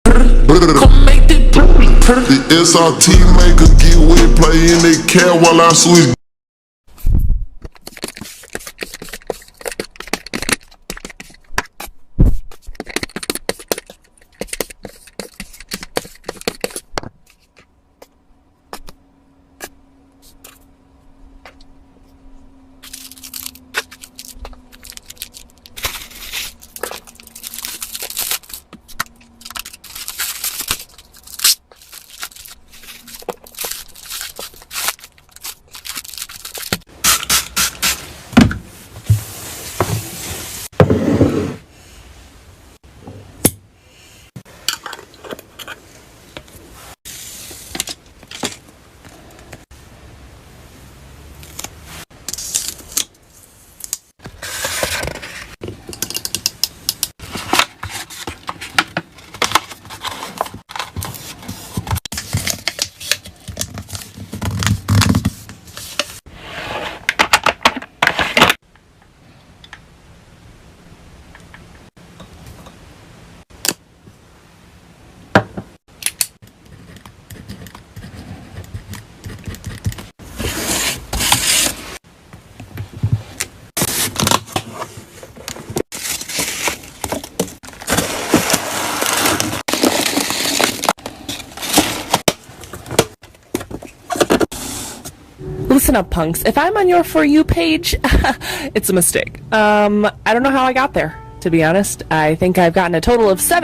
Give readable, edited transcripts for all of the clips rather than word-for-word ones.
Come make the The SRT maker get wet, play in that cat while I switch. Listen up, punks. If I'm on your For You page, it's a mistake. I don't know how I got there, to be honest. I think I've gotten a total of 7.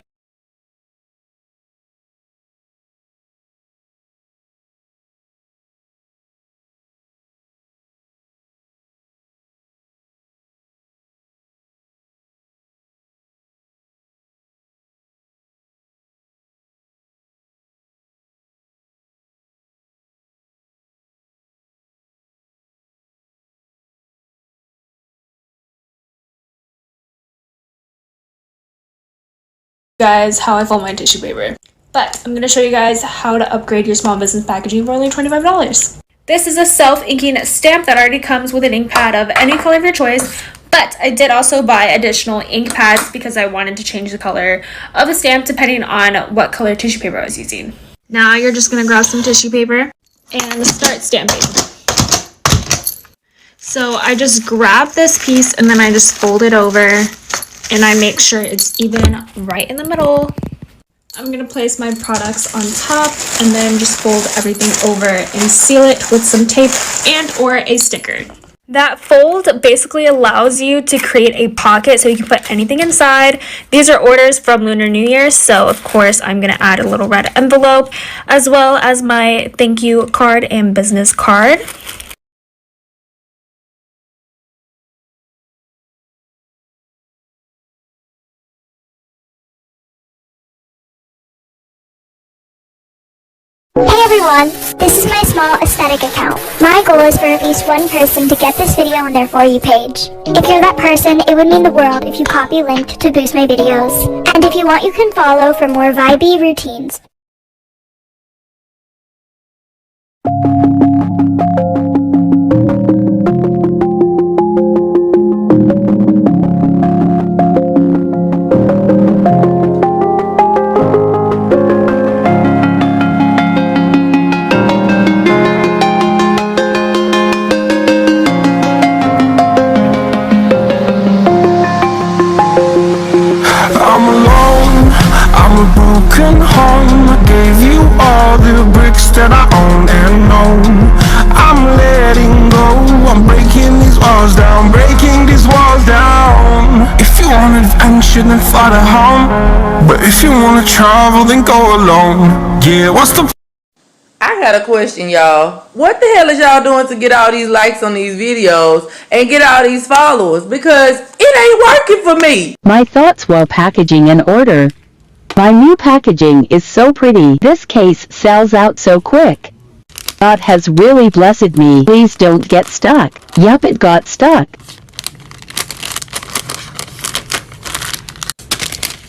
Guys, how I fold my tissue paper. But I'm going to show you guys how to upgrade your small business packaging for only $25. This is a self-inking stamp that already comes with an ink pad of any color of your choice, but I did also buy additional ink pads because I wanted to change the color of the stamp depending on what color tissue paper I was using. Now you're just going to grab some tissue paper and start stamping. So I just grab this piece and then I just fold it over and I make sure it's even right in the middle. I'm going to place my products on top and then just fold everything over and seal it with some tape and or a sticker. That fold basically allows you to create a pocket so you can put anything inside. These are orders from Lunar New Year, so of course I'm going to add a little red envelope as well as my thank you card and business card. Hey everyone, this is my small aesthetic account. My goal is for at least one person to get this video on their For You page. If you're that person, it would mean the world if you copy linked to boost my videos. And if you want, you can follow for more vibey routines. Broken home, I gave you all the bricks that I own and know. I'm letting go, I'm breaking these walls down, breaking these walls down. If you want adventure, then fly to home, but if you want to travel, then go alone. Yeah, what's the I got a question, y'all. What the hell is y'all doing to get all these likes on these videos and get all these followers? Because it ain't working for me. My thoughts while packaging an order. My new packaging is so pretty. This case sells out so quick. God has really blessed me. Please don't get stuck. Yup, it got stuck.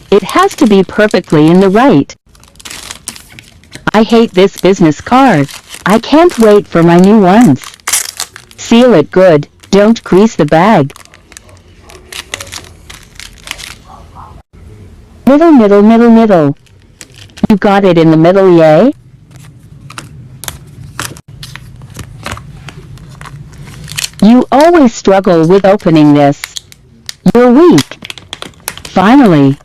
It has to be perfectly in the right. I hate this business card. I can't wait for my new ones. Seal it good. Don't crease the bag. Middle, middle, middle, middle. You got it in the middle, yay? You always struggle with opening this. You're weak. Finally.